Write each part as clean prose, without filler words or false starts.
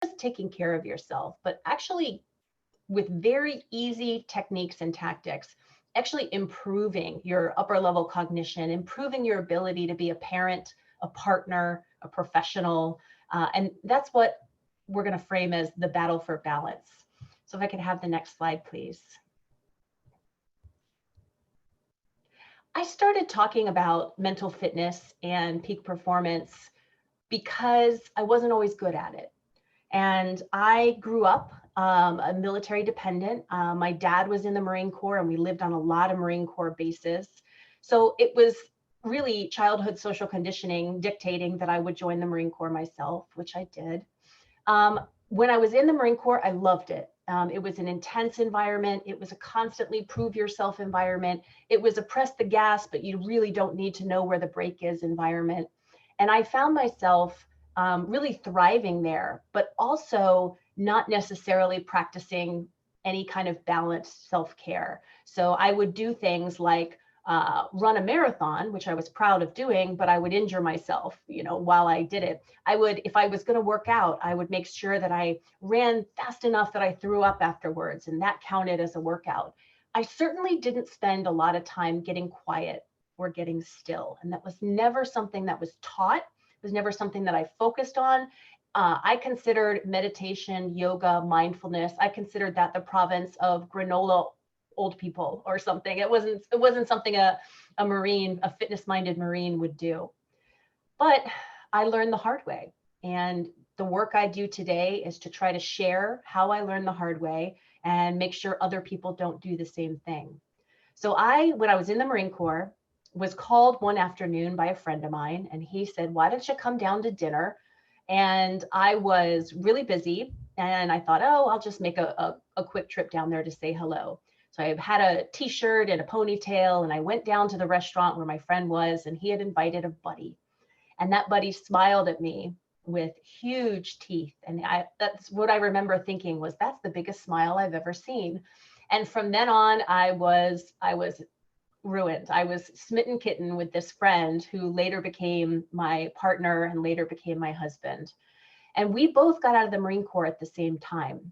just taking care of yourself, but actually with very easy techniques and tactics, actually improving your upper level cognition, improving your ability to be a parent, a partner, a professional. And that's what we're going to frame as the battle for balance. So if I could have the next slide, please. I started talking about mental fitness and peak performance because I wasn't always good at it. And I grew up a military dependent. My dad was in the Marine Corps and we lived on a lot of Marine Corps bases. So it was really childhood social conditioning dictating that I would join the Marine Corps myself, which I did. When I was in the Marine Corps, I loved it. It was an intense environment. It was a constantly prove yourself environment. It was a press the gas, but you really don't need to know where the brake is environment. And I found myself really thriving there, but also not necessarily practicing any kind of balanced self-care. So I would do things like run a marathon, which I was proud of doing, but I would injure myself, while I did it. I would, if I was going to work out, I would make sure that I ran fast enough that I threw up afterwards, and that counted as a workout. I certainly didn't spend a lot of time getting quiet or getting still. And that was never something that was taught. It was never something that I focused on. I considered meditation, yoga, mindfulness, I considered that the province of granola old people or something. It wasn't something a Marine, a fitness-minded Marine would do. But I learned the hard way. And the work I do today is to try to share how I learned the hard way and make sure other people don't do the same thing. So when I was in the Marine Corps, was called one afternoon by a friend of mine, and he said, "Why don't you come down to dinner?" And I was really busy, and I thought, oh, I'll just make a quick trip down there to say hello. So I had a t-shirt and a ponytail, and I went down to the restaurant where my friend was, and he had invited a buddy. And that buddy smiled at me with huge teeth. And that's what I remember thinking was, that's the biggest smile I've ever seen. And from then on, I was ruined. I was smitten kitten with this friend who later became my partner and later became my husband. And we both got out of the Marine Corps at the same time.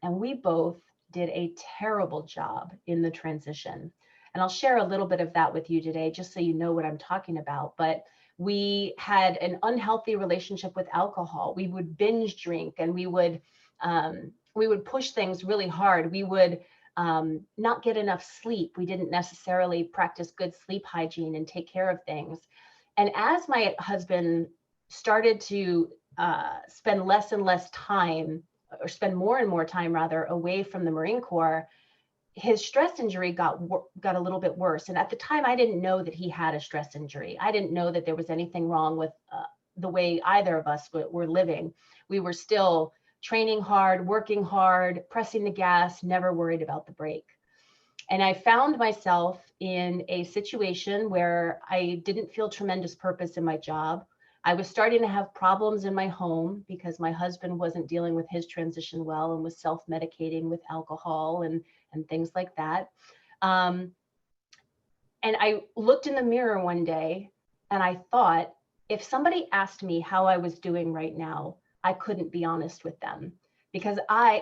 And we both did a terrible job in the transition. And I'll share a little bit of that with you today, just so you know what I'm talking about. But we had an unhealthy relationship with alcohol. We would binge drink, and we would push things really hard. We would not get enough sleep. We didn't necessarily practice good sleep hygiene and take care of things. And as my husband started to spend less and less time, or spend more and more time rather, away from the Marine Corps, his stress injury got a little bit worse. And at the time, I didn't know that he had a stress injury. I didn't know that there was anything wrong with the way either of us were living. We were still training hard, working hard, pressing the gas, never worried about the brake. And I found myself in a situation where I didn't feel tremendous purpose in my job. I was starting to have problems in my home because my husband wasn't dealing with his transition well and was self-medicating with alcohol and things like that. And I looked in the mirror one day and I thought, if somebody asked me how I was doing right now, I couldn't be honest with them, because I,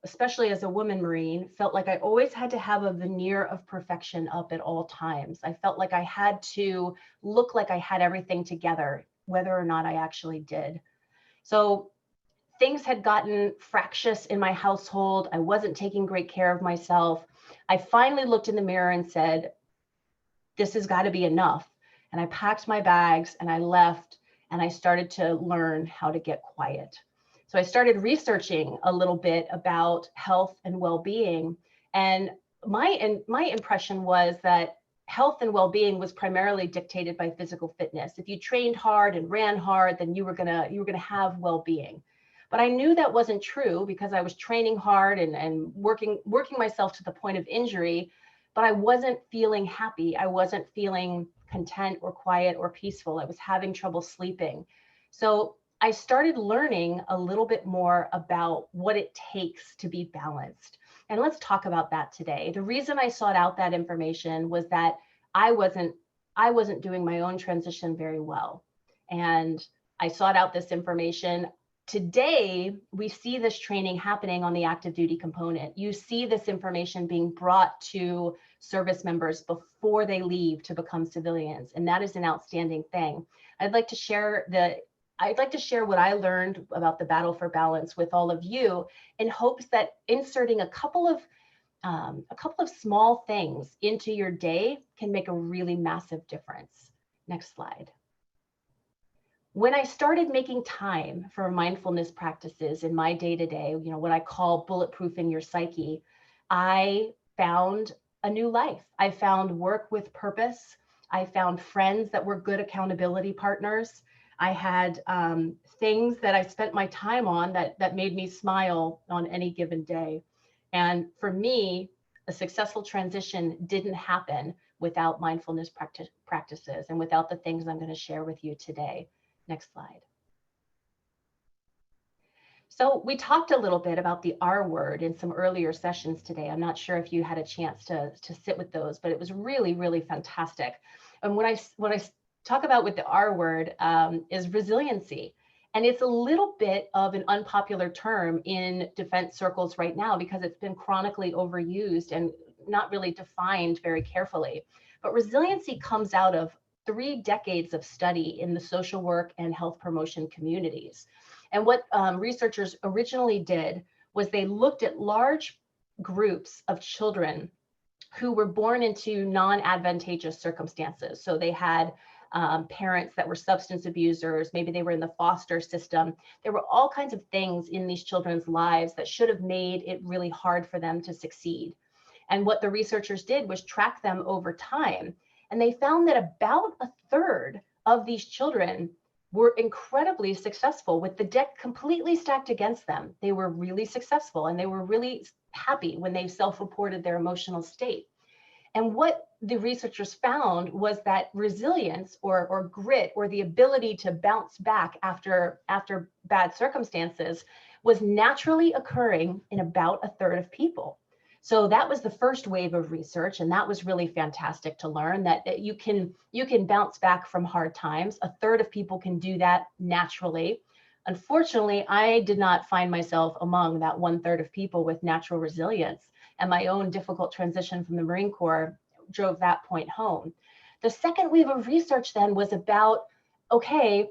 especially as a woman Marine, felt like I always had to have a veneer of perfection up at all times. I felt like I had to look like I had everything together, whether or not I actually did. So things had gotten fractious in my household. I wasn't taking great care of myself. I finally looked in the mirror and said, this has got to be enough. And I packed my bags and I left, and I started to learn how to get quiet. So I started researching a little bit about health and well-being. And my impression was that health and well-being was primarily dictated by physical fitness. If you trained hard and ran hard, then you were gonna have well-being. But I knew that wasn't true because I was training hard and working myself to the point of injury, but I wasn't feeling happy. I wasn't feeling content or quiet or peaceful. I was having trouble sleeping. So I started learning a little bit more about what it takes to be balanced. And let's talk about that today. The reason I sought out that information was that I wasn't doing my own transition very well. And I sought out this information. Today, we see this training happening on the active duty component. You see this information being brought to service members before they leave to become civilians, and that is an outstanding thing. I'd like to share what I learned about the battle for balance with all of you, in hopes that inserting a couple of small things into your day can make a really massive difference. Next slide. When I started making time for mindfulness practices in my day-to-day, what I call bulletproofing your psyche, I found a new life. I found work with purpose. I found friends that were good accountability partners. I had things that I spent my time on that made me smile on any given day. And for me, a successful transition didn't happen without mindfulness practices and without the things I'm going to share with you today. Next slide. So we talked a little bit about the R word in some earlier sessions today. I'm not sure if you had a chance to sit with those, but it was really, really fantastic. And what I talk about with the R word is resiliency. And it's a little bit of an unpopular term in defense circles right now because it's been chronically overused and not really defined very carefully. But resiliency comes out of 3 decades of study in the social work and health promotion communities. And what researchers originally did was they looked at large groups of children who were born into non-advantageous circumstances. So they had parents that were substance abusers, maybe they were in the foster system. There were all kinds of things in these children's lives that should have made it really hard for them to succeed. And what the researchers did was track them over time. And they found that about a third of these children were incredibly successful with the deck completely stacked against them. They were really successful and they were really happy when they self-reported their emotional state. And what the researchers found was that resilience or grit or the ability to bounce back after bad circumstances was naturally occurring in about a third of people. So that was the first wave of research, and that was really fantastic to learn that you can bounce back from hard times. A third of people can do that naturally. Unfortunately, I did not find myself among that 1/3 of people with natural resilience, and my own difficult transition from the Marine Corps drove that point home. The second wave of research then was about, okay,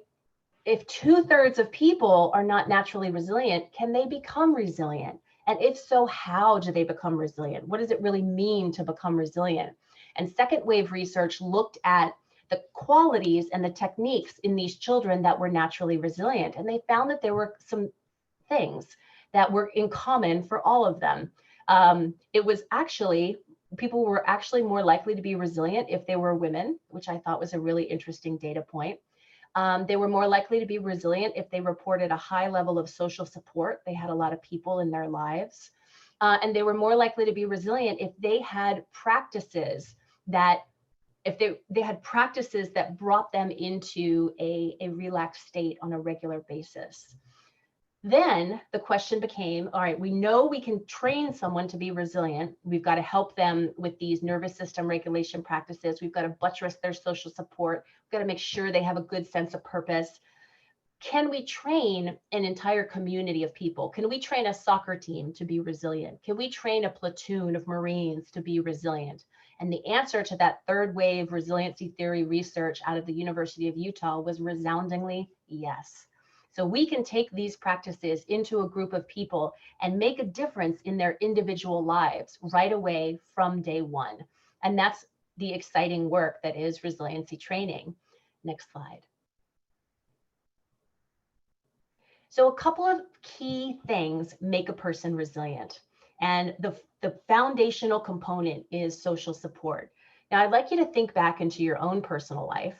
if 2/3 of people are not naturally resilient, can they become resilient? And if so, how do they become resilient? What does it really mean to become resilient? And second wave research looked at the qualities and the techniques in these children that were naturally resilient. And they found that there were some things that were in common for all of them. People were actually more likely to be resilient if they were women, which I thought was a really interesting data point. They were more likely to be resilient if they reported a high level of social support. They had a lot of people in their lives. And they were more likely to be resilient if they had practices that brought them into a relaxed state on a regular basis. Then the question became, all right, we know we can train someone to be resilient. We've got to help them with these nervous system regulation practices. We've got to buttress their social support. We've got to make sure they have a good sense of purpose. Can we train an entire community of people? Can we train a soccer team to be resilient? Can we train a platoon of Marines to be resilient? And the answer to that third wave resiliency theory research out of the University of Utah was resoundingly yes. So we can take these practices into a group of people and make a difference in their individual lives right away from day one. And that's the exciting work that is resiliency training. Next slide. So a couple of key things make a person resilient. And the foundational component is social support. Now, I'd like you to think back into your own personal life.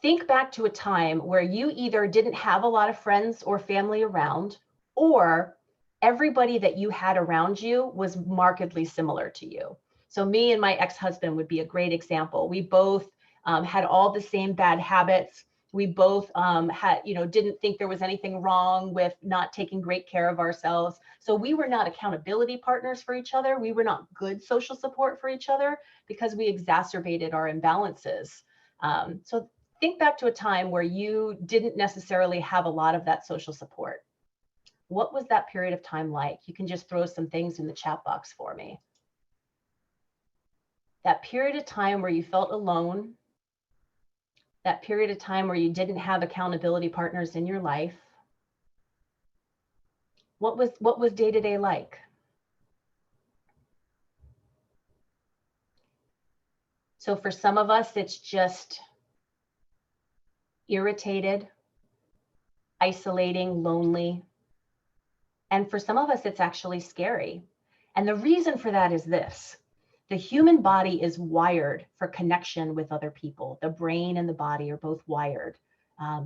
Think back to a time where you either didn't have a lot of friends or family around, or everybody that you had around you was markedly similar to you. So me and my ex-husband would be a great example. We both had all the same bad habits. We both didn't think there was anything wrong with not taking great care of ourselves. So we were not accountability partners for each other. We were not good social support for each other because we exacerbated our imbalances. So think back to a time where you didn't necessarily have a lot of that social support. What was that period of time like? You can just throw some things in the chat box for me. That period of time where you felt alone, that period of time where you didn't have accountability partners in your life. What was day-to-day like? So for some of us, it's just irritated, isolating, lonely. And for some of us, it's actually scary. And the reason for that is this. The human body is wired for connection with other people. The brain and the body are both wired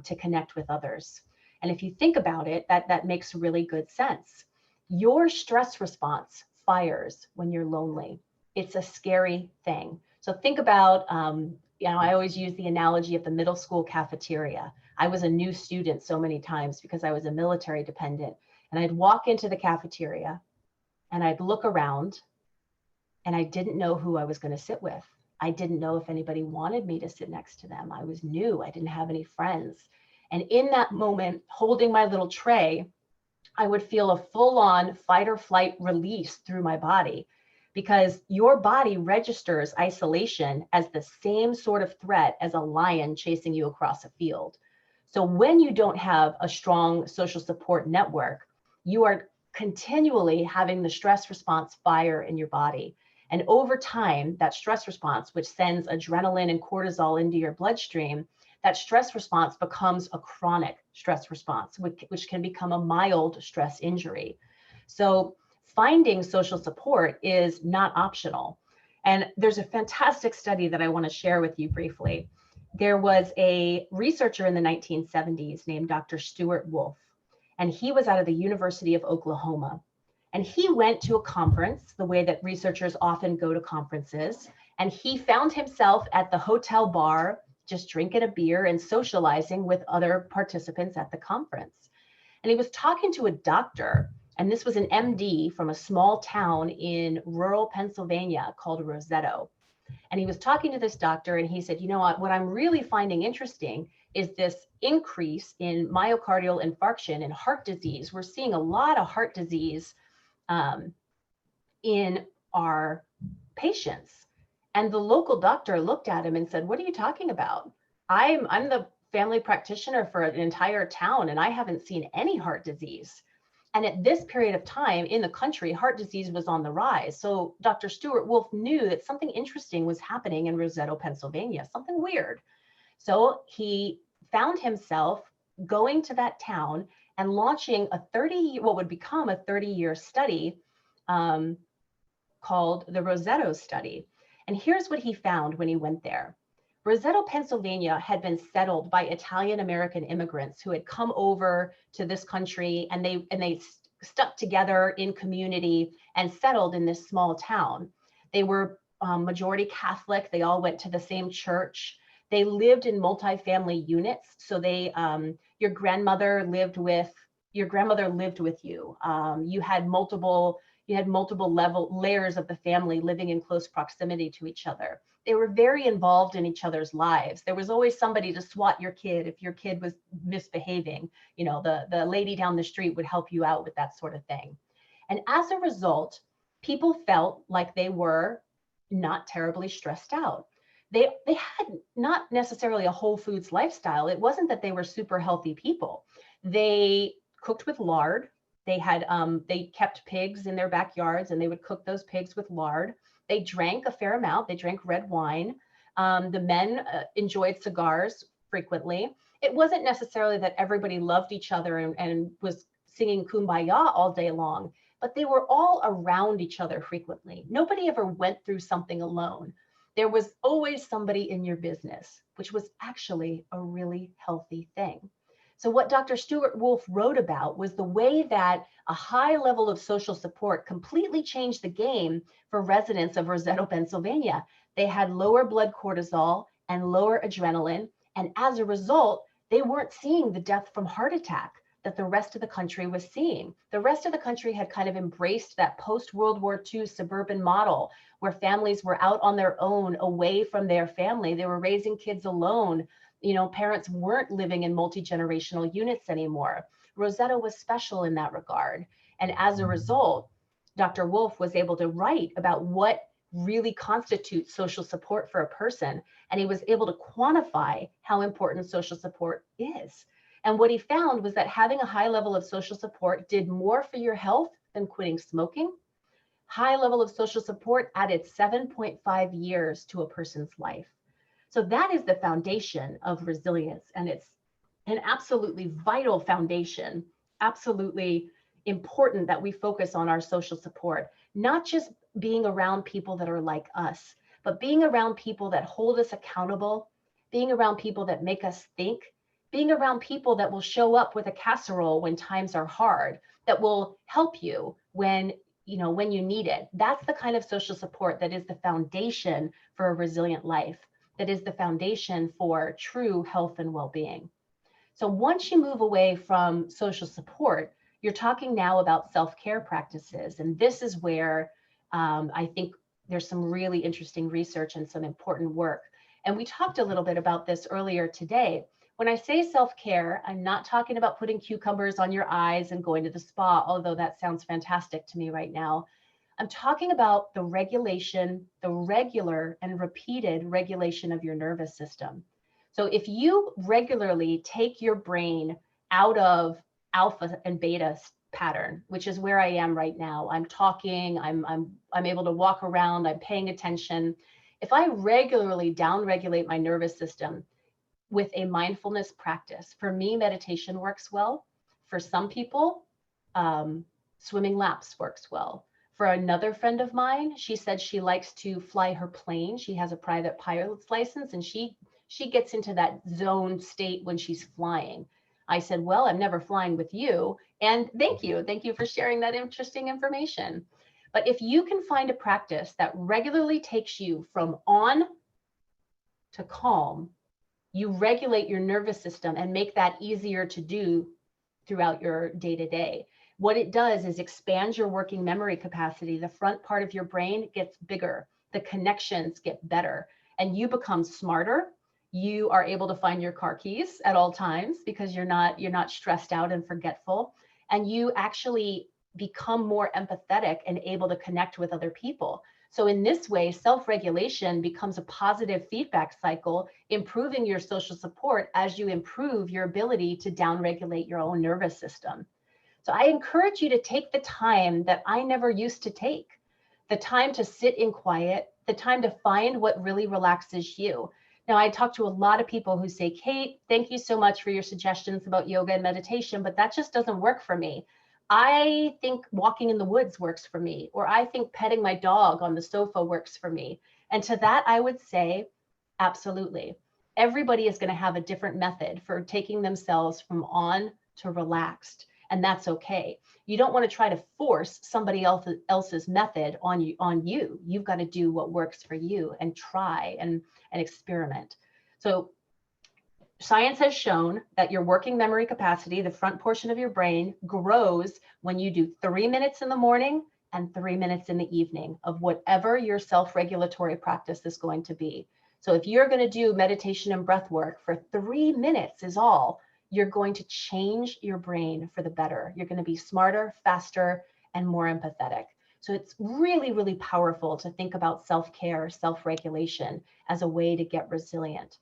to connect with others. And if you think about it, that makes really good sense. Your stress response fires when you're lonely. It's a scary thing. So think about, I always use the analogy of the middle school cafeteria. I was a new student so many times because I was a military dependent. And I'd walk into the cafeteria and I'd look around and I didn't know who I was going to sit with. I didn't know if anybody wanted me to sit next to them. I was new. I didn't have any friends. And in that moment, holding my little tray, I would feel a full-on fight or flight release through my body, because your body registers isolation as the same sort of threat as a lion chasing you across a field. So when you don't have a strong social support network, you are continually having the stress response fire in your body. And over time, that stress response, which sends adrenaline and cortisol into your bloodstream, that stress response becomes a chronic stress response, which can become a mild stress injury. So finding social support is not optional. And there's a fantastic study that I want to share with you briefly. There was a researcher in the 1970s named Dr. Stuart Wolf, and he was out of the University of Oklahoma. And he went to a conference, the way that researchers often go to conferences, and he found himself at the hotel bar, just drinking a beer and socializing with other participants at the conference. And he was talking to a doctor, and this was an MD from a small town in rural Pennsylvania called Roseto. And he was talking to this doctor, and he said, you know what I'm really finding interesting is this increase in myocardial infarction and heart disease. We're seeing a lot of heart disease in our patients. And the local doctor looked at him and said, what are you talking about? I'm the family practitioner for an entire town, and I haven't seen any heart disease. And at this period of time in the country, heart disease was on the rise. So Dr. Stuart Wolf knew that something interesting was happening in Roseto, Pennsylvania, something weird. So he found himself going to that town and launching what would become a 30-year study called the Roseto study. And here's what he found when he went there. Roseto, Pennsylvania had been settled by Italian-American immigrants who had come over to this country, and they stuck together in community and settled in this small town. They were majority Catholic. They all went to the same church. They lived in multifamily units. So your grandmother lived with you. You had multiple layers of the family living in close proximity to each other. They were very involved in each other's lives. There was always somebody to swat your kid if your kid was misbehaving. You know, the lady down the street would help you out with that sort of thing. And as a result, people felt like they were not terribly stressed out. They had not necessarily a whole foods lifestyle. It wasn't that they were super healthy people. They cooked with lard. They kept pigs in their backyards, and they would cook those pigs with lard. They drank a fair amount. They drank red wine. The men enjoyed cigars frequently. It wasn't necessarily that everybody loved each other and was singing Kumbaya all day long, but they were all around each other frequently. Nobody ever went through something alone. There was always somebody in your business, which was actually a really healthy thing. So what Dr. Stuart Wolf wrote about was the way that a high level of social support completely changed the game for residents of Roseto, Pennsylvania. They had lower blood cortisol and lower adrenaline. And as a result, they weren't seeing the death from heart attack that the rest of the country was seeing. The rest of the country had kind of embraced that post-World War II suburban model where families were out on their own, away from their family. They were raising kids alone. parents weren't living in multi-generational units anymore. Rosetta was special in that regard. And as a result, Dr. Wolf was able to write about what really constitutes social support for a person. And he was able to quantify how important social support is. And what he found was that having a high level of social support did more for your health than quitting smoking. High level of social support added 7.5 years to a person's life. So that is the foundation of resilience. And it's an absolutely vital foundation, absolutely important that we focus on our social support, not just being around people that are like us, but being around people that hold us accountable, being around people that make us think, being around people that will show up with a casserole when times are hard, that will help you when you need it. That's the kind of social support that is the foundation for a resilient life, that is the foundation for true health and well-being. So once you move away from social support, you're talking now about self-care practices. And this is where I think there's some really interesting research and some important work. And we talked a little bit about this earlier today. When I say self-care, I'm not talking about putting cucumbers on your eyes and going to the spa, although that sounds fantastic to me right now. I'm talking about the regulation, the regular and repeated regulation of your nervous system. So if you regularly take your brain out of alpha and beta pattern, which is where I am right now, I'm talking, I'm able to walk around, I'm paying attention. If I regularly downregulate my nervous system with a mindfulness practice, for me, meditation works well. For some people, swimming laps works well. For another friend of mine, she said she likes to fly her plane. She has a private pilot's license, and she gets into that zone state when she's flying. I said, well, I'm never flying with you. And thank you for sharing that interesting information. But if you can find a practice that regularly takes you from on to calm, you regulate your nervous system and make that easier to do throughout your day-to-day. What it does is expand your working memory capacity. The front part of your brain gets bigger, the connections get better, and you become smarter. You are able to find your car keys at all times because you're not stressed out and forgetful, and you actually become more empathetic and able to connect with other people. So in this way, self-regulation becomes a positive feedback cycle, improving your social support as you improve your ability to downregulate your own nervous system. So I encourage you to take the time that I never used to take, the time to sit in quiet, the time to find what really relaxes you. Now, I talk to a lot of people who say, Kate, thank you so much for your suggestions about yoga and meditation, but that just doesn't work for me. I think walking in the woods works for me, or I think petting my dog on the sofa works for me. And to that, I would say, absolutely. Everybody is going to have a different method for taking themselves from on to relaxed, and that's okay. You don't want to try to force somebody else's method on you. You've got to do what works for you and try and experiment. So science has shown that your working memory capacity, the front portion of your brain, grows when you do 3 minutes in the morning and 3 minutes in the evening of whatever your self-regulatory practice is going to be. So if you're going to do meditation and breath work for 3 minutes is all, you're going to change your brain for the better. You're going to be smarter, faster, and more empathetic. So it's really, really powerful to think about self-care, self-regulation as a way to get resilient.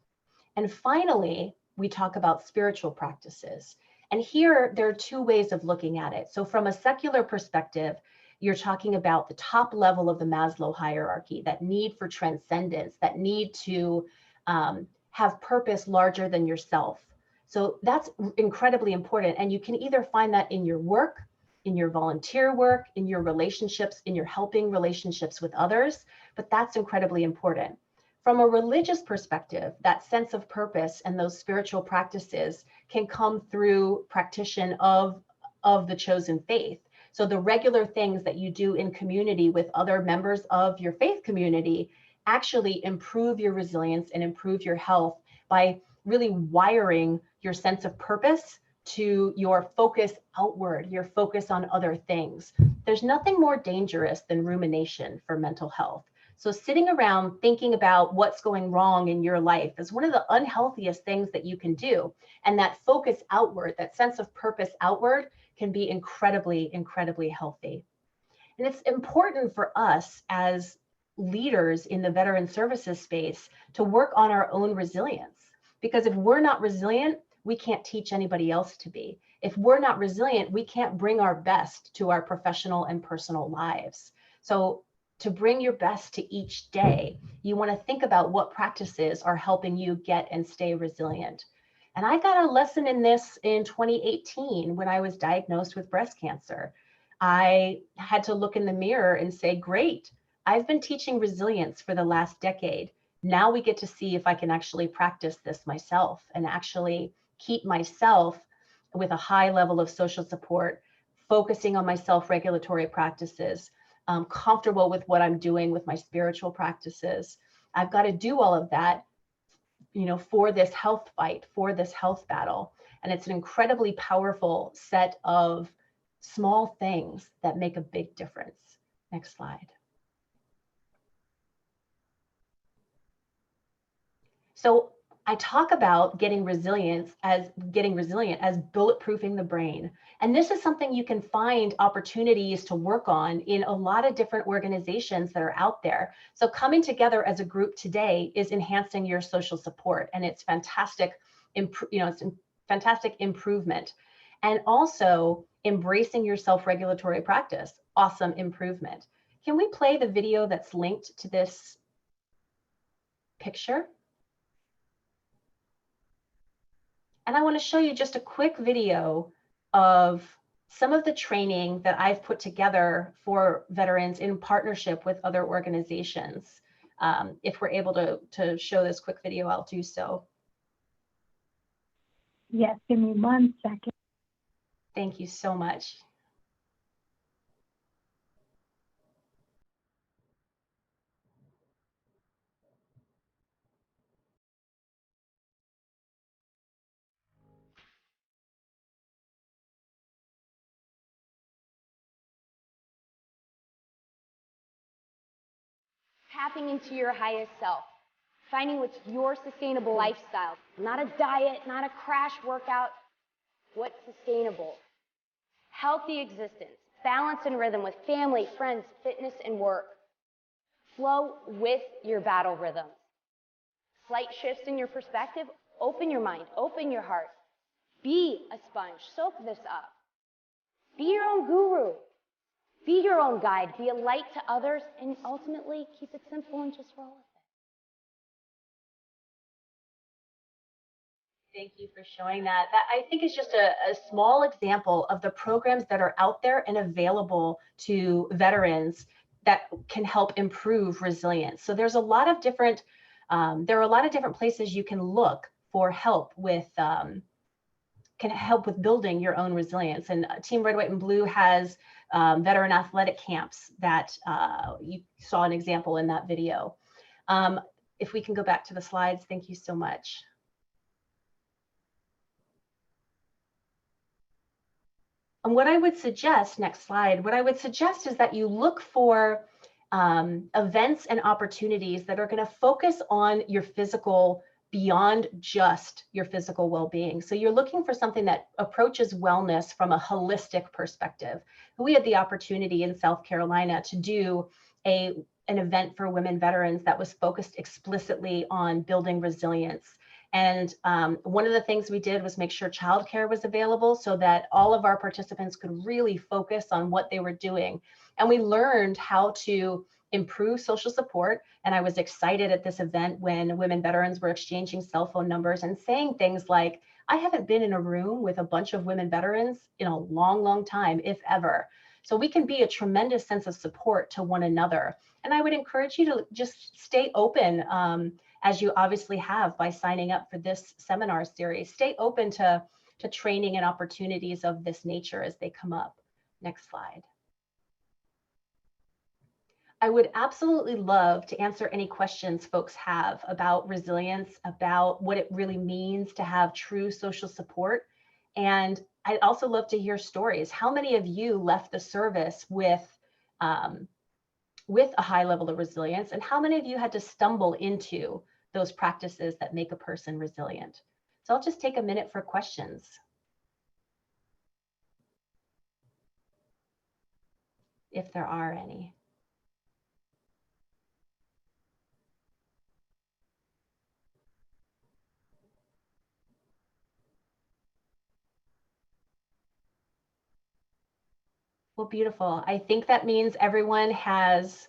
And finally, we talk about spiritual practices. And here, there are two ways of looking at it. So from a secular perspective, you're talking about the top level of the Maslow hierarchy, that need for transcendence, that need to have purpose larger than yourself. So that's incredibly important. And you can either find that in your work, in your volunteer work, in your relationships, in your helping relationships with others, but that's incredibly important. From a religious perspective, that sense of purpose and those spiritual practices can come through practice of the chosen faith. So the regular things that you do in community with other members of your faith community actually improve your resilience and improve your health by really wiring your sense of purpose to your focus outward, your focus on other things. There's nothing more dangerous than rumination for mental health. So sitting around thinking about what's going wrong in your life is one of the unhealthiest things that you can do. And that focus outward, that sense of purpose outward, can be incredibly, incredibly healthy. And it's important for us as leaders in the veteran services space to work on our own resilience. Because if we're not resilient, we can't teach anybody else to be. If we're not resilient, we can't bring our best to our professional and personal lives. So to bring your best to each day, you want to think about what practices are helping you get and stay resilient. And I got a lesson in this in 2018 when I was diagnosed with breast cancer. I had to look in the mirror and say, great, I've been teaching resilience for the last decade. Now we get to see if I can actually practice this myself and actually keep myself with a high level of social support, focusing on my self-regulatory practices, comfortable with what I'm doing with my spiritual practices. I've got to do all of that, for this health fight, for this health battle. And it's an incredibly powerful set of small things that make a big difference. Next slide. So I talk about getting resilient as bulletproofing the brain. And this is something you can find opportunities to work on in a lot of different organizations that are out there. So coming together as a group today is enhancing your social support, and it's fantastic, it's fantastic improvement. And also embracing your self-regulatory practice, awesome improvement. Can we play the video that's linked to this picture? And I want to show you just a quick video of some of the training that I've put together for veterans in partnership with other organizations. If we're able to show this quick video, I'll do so. Yes, give me 1 second. Thank you so much. Tapping into your highest self, finding what's your sustainable lifestyle, not a diet, not a crash workout, what's sustainable. Healthy existence, balance and rhythm with family, friends, fitness, and work. Flow with your battle rhythms. Slight shifts in your perspective, open your mind, open your heart. Be a sponge, soak this up. Be your own guru. Be your own guide, be a light to others, and ultimately keep it simple and just roll with it. Thank you for showing that. That I think is just a small example of the programs that are out there and available to veterans that can help improve resilience. So there's a lot of different, there are a lot of different places you can look for help with, can help with building your own resilience. And Team Red, White, and Blue has veteran athletic camps that you saw an example in that video. If we can go back to the slides, thank you so much. And what I would suggest, next slide, what I would suggest is that you look for events and opportunities that are going to focus on your physical beyond just your physical well-being. So you're looking for something that approaches wellness from a holistic perspective. We had the opportunity in South Carolina to do an event for women veterans that was focused explicitly on building resilience. And one of the things we did was make sure childcare was available so that all of our participants could really focus on what they were doing. And we learned how to improve social support. And I was excited at this event when women veterans were exchanging cell phone numbers and saying things like, I haven't been in a room with a bunch of women veterans in a long, long time, if ever. So we can be a tremendous sense of support to one another. And I would encourage you to just stay open, as you obviously have by signing up for this seminar series. Stay open to training and opportunities of this nature as they come up. Next slide. I would absolutely love to answer any questions folks have about resilience, about what it really means to have true social support. And I'd also love to hear stories. How many of you left the service with with a high level of resilience, and how many of you had to stumble into those practices that make a person resilient? So I'll just take a minute for questions. If there are any. Well, beautiful. I think that means everyone has,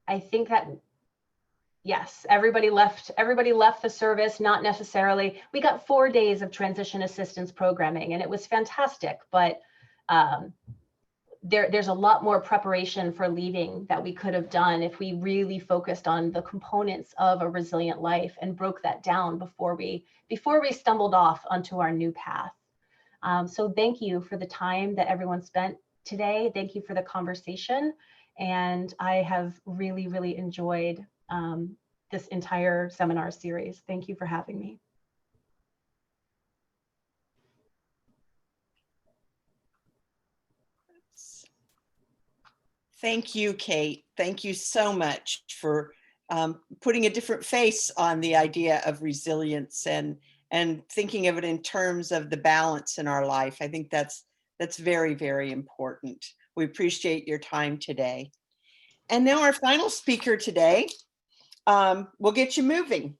I think that, yes, everybody left the service, not necessarily. We got 4 days of transition assistance programming and it was fantastic, but there's a lot more preparation for leaving that we could have done if we really focused on the components of a resilient life and broke that down before we stumbled off onto our new path. So thank you for the time that everyone spent today. Thank you for the conversation. And I have really, really enjoyed this entire seminar series. Thank you for having me. Thank you, Kate. Thank you so much for putting a different face on the idea of resilience and thinking of it in terms of the balance in our life. I think that's very, very important. We appreciate your time today. And now our final speaker today will get you moving.